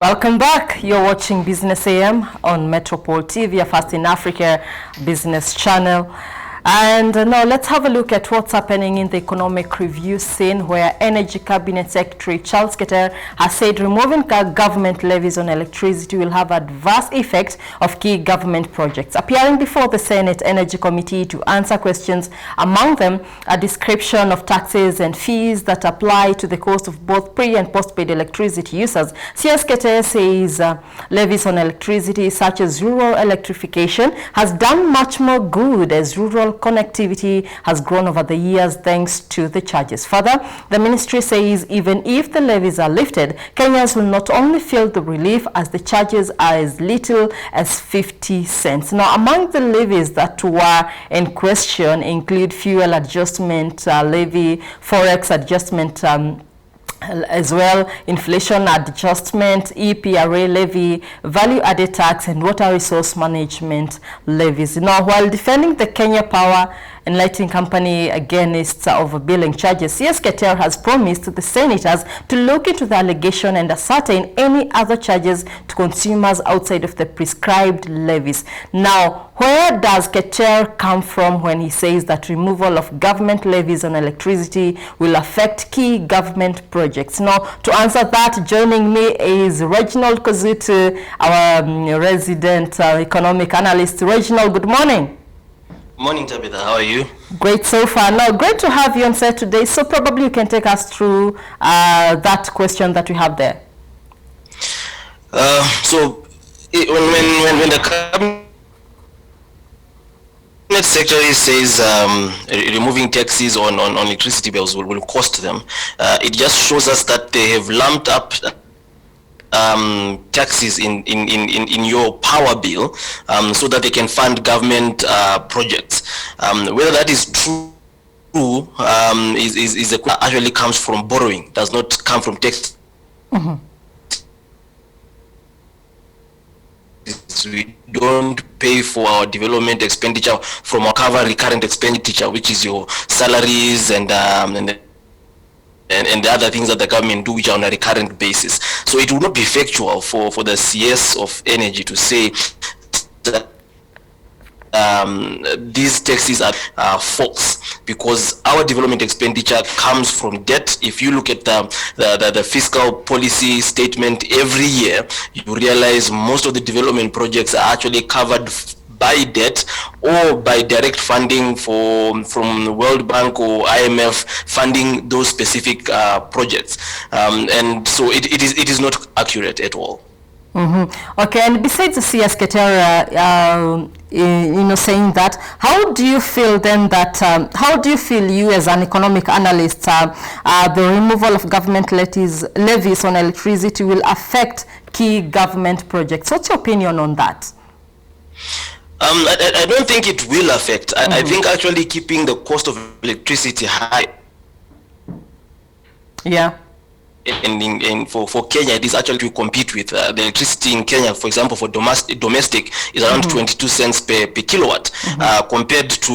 Welcome back. You're watching Business AM on Metropole TV, a First in Africa business channel. And now let's have a look at what's happening in the economic review scene, where Energy Cabinet Secretary Charles Keter has said removing government levies on electricity will have adverse effects of key government projects. Appearing before the Senate Energy Committee to answer questions, among them a description of taxes and fees that apply to the cost of both pre- and post-paid electricity users, CS Keter says levies on electricity such as rural electrification has done much more good as rural connectivity has grown over the years thanks to the charges. Further, the ministry says even if the levies are lifted, Kenyans will not only feel the relief as the charges are as little as 50 cents. Now, among the levies that were in question include fuel adjustment levy, forex adjustment as well, inflation adjustment, EPRA levy, value-added tax, and water resource management levies. Now, while defending the Kenya Power and Lighting Company against overbilling charges, CS Keter has promised the senators to look into the allegation and ascertain any other charges to consumers outside of the prescribed levies. Now, where does Keter come from when he says that removal of government levies on electricity will affect key government projects? Now, to answer that, joining me is Reginald Kozutu, our resident economic analyst. Reginald, good morning. Morning, Tabitha. How are you? Great so far. Now, great to have you on set today. So probably you can take us through that question that we have there. When the cabinet secretary says removing taxes on electricity bills will cost them, it just shows us that they have lumped up taxes in your power bill so that they can fund government projects. Whether that is true is actually comes from borrowing, does not come from tax. Mm-hmm. We don't pay for our development expenditure from our cover recurrent expenditure, which is your salaries and the other things that the government do, which are on a recurrent basis. So it would not be factual for the CS of energy to say that these taxes are false, because our development expenditure comes from debt. If you look at the fiscal policy statement every year, you realize most of the development projects are actually covered by debt or by direct funding from the World Bank or IMF funding those specific projects, and so it is not accurate at all. Mm-hmm. Okay, and besides the CS Keter, saying that, how do you feel then that, how do you feel you as an economic analyst, the removal of government levies on electricity will affect key government projects? What's your opinion on that? I don't think it will affect. Mm-hmm. I think actually keeping the cost of electricity high. Yeah. And for Kenya, it is actually to compete with the electricity in Kenya, for example, for domestic is around 22 cents per kilowatt, compared to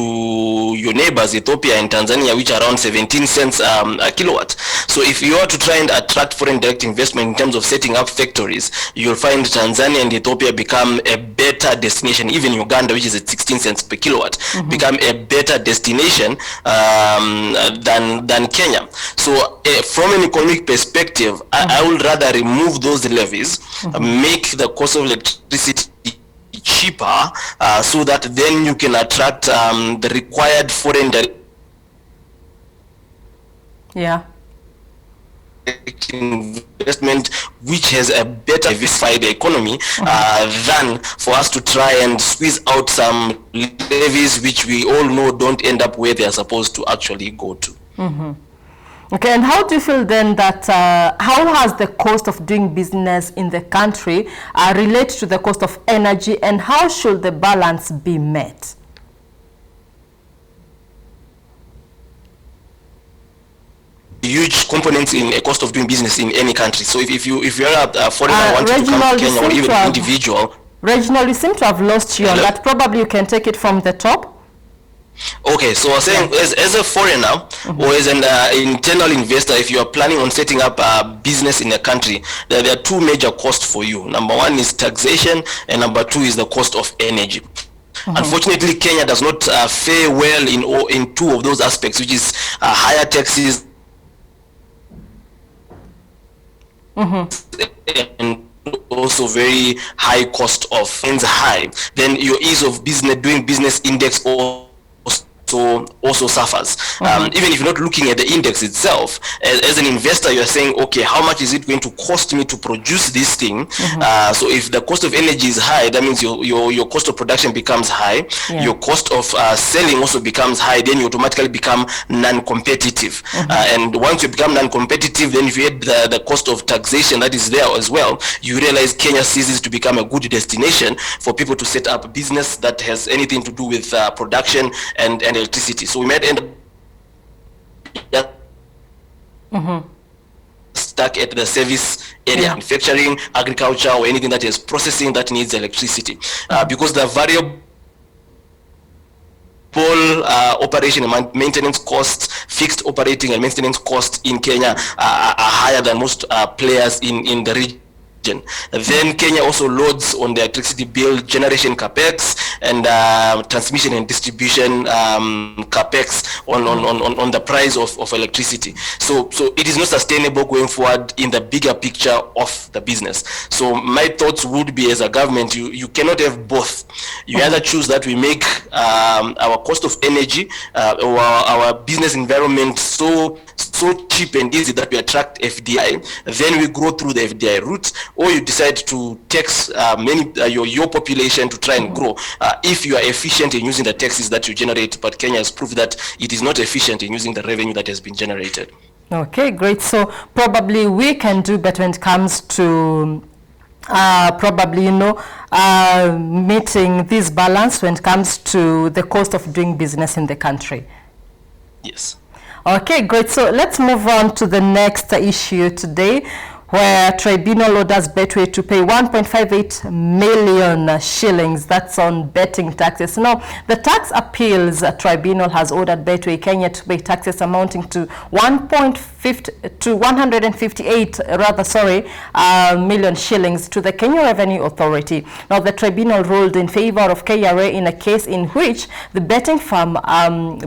your neighbors, Ethiopia and Tanzania, which are around 17 cents a kilowatt. So if you are to try and attract foreign direct investment in terms of setting up factories, you'll find Tanzania and Ethiopia become a better destination. Even Uganda, which is at 16 cents per kilowatt, become a better destination than Kenya. So from an economic perspective, I would rather remove those levies, make the cost of electricity cheaper, so that then you can attract the required foreign direct investment, which has a better diversified economy than for us to try and squeeze out some levies which we all know don't end up where they are supposed to actually go to. Okay, and how do you feel then that, how has the cost of doing business in the country relate to the cost of energy, and how should the balance be met? Huge components in a cost of doing business in any country. So if you are a foreigner wanting to come to Kenya, or even an individual. Reginald, you seem to have lost you on that. Probably you can take it from the top. Okay, so I was saying, as a foreigner or as an internal investor, if you are planning on setting up a business in a country, there are two major costs for you. Number one is taxation, and number two is the cost of energy. Unfortunately, Kenya does not fare well in two of those aspects, which is higher taxes and also very high cost of funds high. Then your ease of doing business index also suffers. Even if you're not looking at the index itself, as an investor, you're saying, okay, how much is it going to cost me to produce this thing? So if the cost of energy is high, that means your cost of production becomes high. Your cost of selling also becomes high. Then you automatically become non-competitive. And once you become non-competitive, then if you add the cost of taxation that is there as well, you realize Kenya ceases to become a good destination for people to set up a business that has anything to do with production and electricity. So we might end up stuck at the service area, manufacturing, agriculture, or anything that is processing that needs electricity, because the variable operation and maintenance costs, fixed operating and maintenance costs in Kenya are higher than most players in the region. Then Kenya also loads on the electricity bill generation capex and transmission and distribution capex on the price of electricity. So it is not sustainable going forward in the bigger picture of the business. So my thoughts would be, as a government, you cannot have both. You either choose that we make our cost of energy or our business environment so cheap and easy that we attract FDI, then we grow through the FDI route, or you decide to tax your population to try and grow if you are efficient in using the taxes that you generate. But Kenya has proved that it is not efficient in using the revenue that has been generated. Okay, great. So probably we can do better when it comes to meeting this balance when it comes to the cost of doing business in the country. Yes. Okay, great. So let's move on to the next issue today, where tribunal orders Betway to pay 1.58 million shillings. That's on betting taxes. Now, the tax appeals tribunal has ordered Betway Kenya to pay taxes amounting to 158 million shillings to the Kenya Revenue Authority. Now, the tribunal ruled in favor of KRA in a case in which the betting firm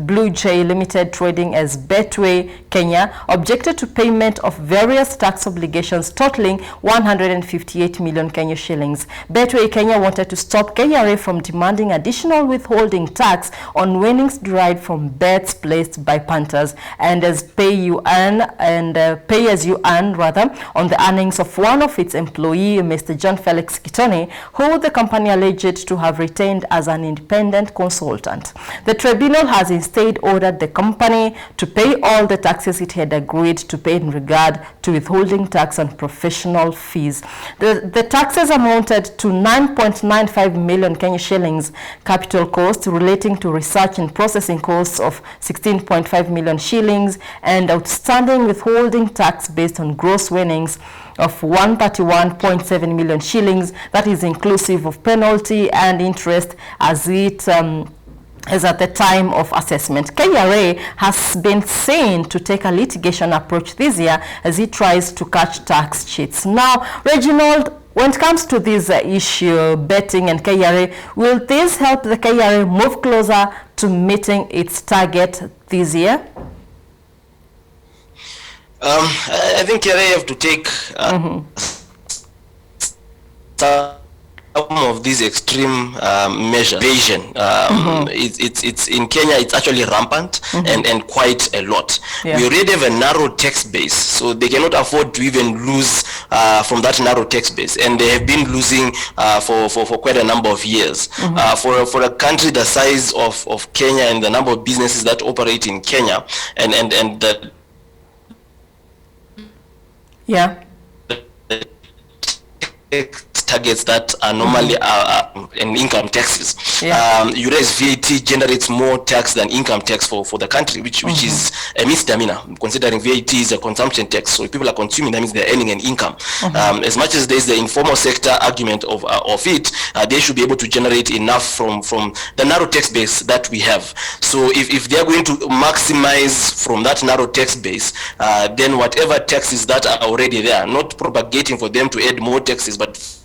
Blue Jay Limited, trading as Betway Kenya, objected to payment of various tax obligations totaling 158 million Kenya shillings. Betway Kenya wanted to stop KRA from demanding additional withholding tax on winnings derived from bets placed by punters and as pay as you earn on the earnings of one of its employee, Mr. John Felix Kitone, who the company alleged to have retained as an independent consultant. The tribunal has instead ordered the company to pay all the taxes it had agreed to pay in regard to withholding tax and professional fees. The taxes amounted to 9.95 million Kenya shillings, capital costs relating to research and processing costs of 16.5 million shillings, and outstanding withholding tax based on gross winnings of 131.7 million shillings. That is inclusive of penalty and interest as it as at the time of assessment. KRA has been seen to take a litigation approach this year as it tries to catch tax cheats. Now, Reginald, when it comes to this issue, betting and KRA, will this help the KRA move closer to meeting its target this year? I think KRA have to take some of these extreme measures. It's in Kenya, it's actually rampant and quite a lot. We already have a narrow tax base, so they cannot afford to even lose from that narrow tax base, and they have been losing for quite a number of years. For a country the size of Kenya and the number of businesses that operate in Kenya, and the targets that are normally in income taxes. Yeah. You raise VAT generates more tax than income tax for the country, which is a misdemeanor, considering VAT is a consumption tax. So if people are consuming, that means they're earning an income. As much as there's the informal sector argument of it, they should be able to generate enough from the narrow tax base that we have. So if they're going to maximize from that narrow tax base, then whatever taxes that are already there, not propagating for them to add more taxes, but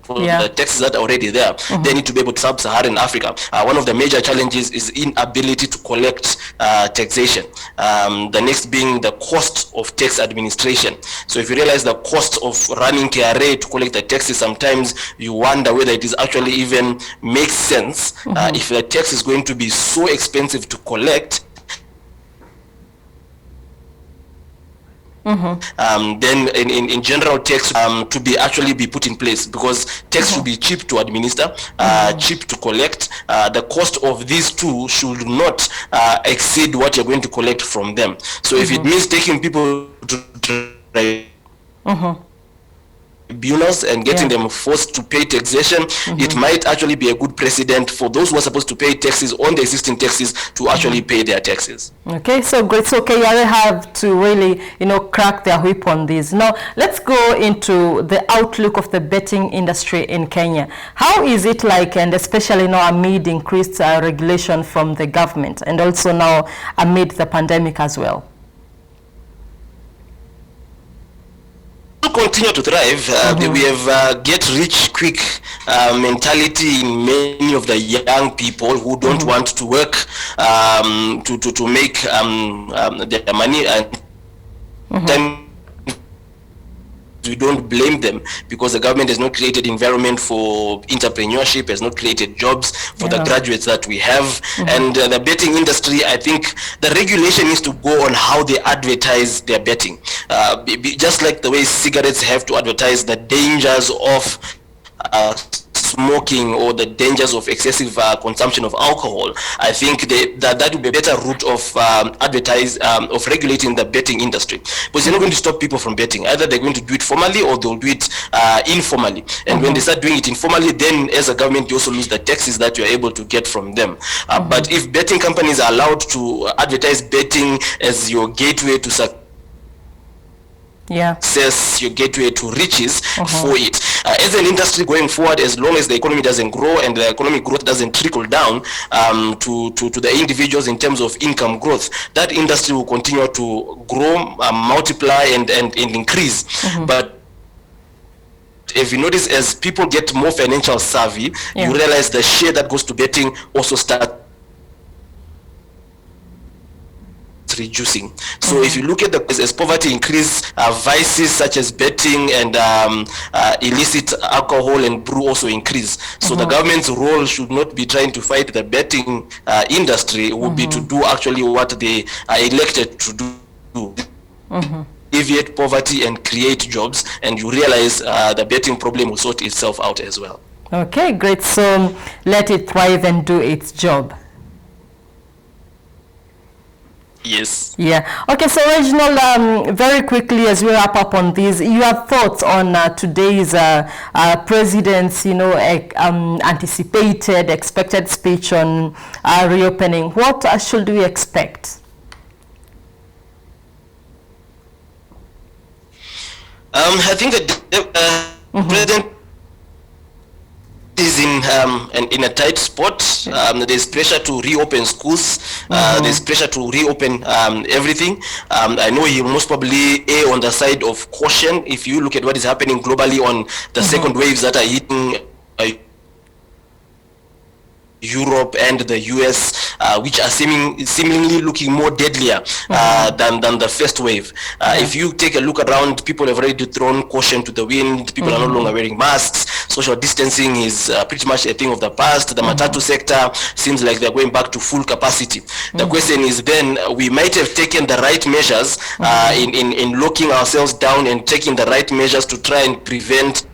for the taxes that are already there, they need to be able to sub-Saharan Africa. One of the major challenges is inability to collect taxation. The next being the cost of tax administration. So if you realize the cost of running KRA to collect the taxes, sometimes you wonder whether it is actually even makes sense if the tax is going to be so expensive to collect. Then in general tax to be actually be put in place, because tax should be cheap to administer, cheap to collect. The cost of these two should not exceed what you're going to collect from them. So if it means taking people to tribunals and getting them forced to pay taxation, it might actually be a good precedent for those who are supposed to pay taxes on the existing taxes to actually pay their taxes. Okay, so great. So KRA have to really, crack their whip on this. Now, let's go into the outlook of the betting industry in Kenya. How is it like, and especially now amid increased regulation from the government, and also now amid the pandemic as well? Continue to thrive. We have get rich quick mentality in many of the young people who don't want to work to make their money, and then we don't blame them, because the government has not created environment for entrepreneurship, has not created jobs for the graduates that we have. And the betting industry, I think the regulation needs to go on how they advertise their betting. Just like the way cigarettes have to advertise the dangers of smoking or the dangers of excessive consumption of alcohol, I think that would be a better route of regulating the betting industry, because you're not going to stop people from betting. Either they're going to do it formally or they'll do it informally. And when they start doing it informally, then as a government you also lose the taxes that you're able to get from them. But if betting companies are allowed to advertise betting as your gateway to success, your gateway to riches for it. As an industry going forward, as long as the economy doesn't grow and the economic growth doesn't trickle down to the individuals in terms of income growth, that industry will continue to grow, multiply and increase. But if you notice, as people get more financial savvy, you realize the share that goes to betting also starts reducing. So if you look at as poverty increase, vices such as betting and illicit alcohol and brew also increase. So the government's role should not be trying to fight the betting industry. It would be to do actually what they are elected to do. Alleviate poverty and create jobs, and you realize the betting problem will sort itself out as well. Okay, great. So let it thrive and do its job. Yes. Yeah. Okay, so Reginald, very quickly as we wrap up on this, your thoughts on today's president's, anticipated, expected speech on reopening. What should we expect? I think that President is in a tight spot. There's pressure to reopen schools. There's pressure to reopen everything. I know he will most probably err on the side of caution. If you look at what is happening globally on the second waves that are hitting Europe and the US, which are seemingly looking more deadlier than the first wave. If you take a look around, people have already thrown caution to the wind. People are no longer wearing masks. Social distancing is pretty much a thing of the past. The matatu sector seems like they're going back to full capacity. The question is then, we might have taken the right measures in locking ourselves down and taking the right measures to try and prevent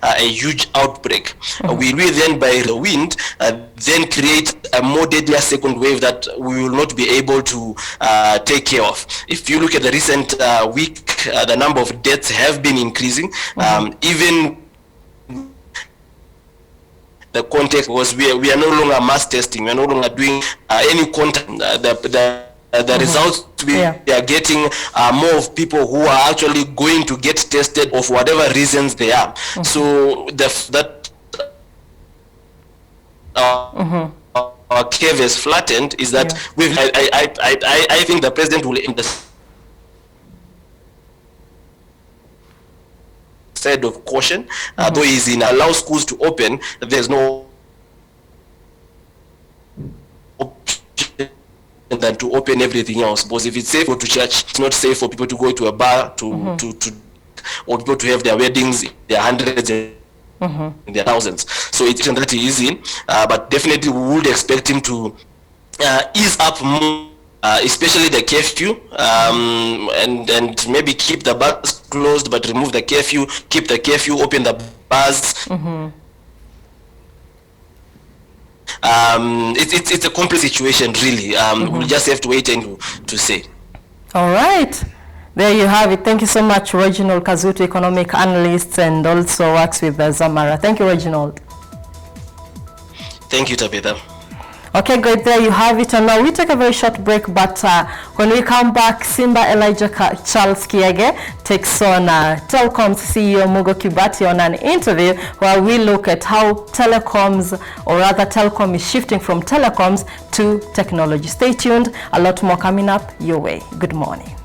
a huge outbreak. Will we then, by the wind, then create a more deadlier second wave that we will not be able to take care of? If you look at the recent week, the number of deaths have been increasing. Even the context was we are no longer mass testing, we are no longer doing any contact. The results we are getting are more of people who are actually going to get tested of whatever reasons they are. So our curve is flattened is that I think the president will side of caution, though he's in allow schools to open, there's no option than to open everything else. Because if it's safe to go to church, it's not safe for people to go to a bar or people to have their weddings, their hundreds and their thousands. So it's that easy, but definitely we would expect him to ease up more, especially the curfew, and maybe keep the bars closed but remove the curfew, keep the curfew, open the bars. It's a complex situation, really. We'll just have to wait and to see. All right. There you have it. Thank you so much, Reginald Kazutu, economic analyst, and also works with Zamara. Thank you, Reginald. Thank you, Tabitha. Okay, great. There you have it. And now we take a very short break, but when we come back, Simba Elijah Charles Kiege takes on Telcom's CEO Mugo Kibati on an interview where we look at how telecoms, or rather telecom, is shifting from telecoms to technology. Stay tuned. A lot more coming up your way. Good morning.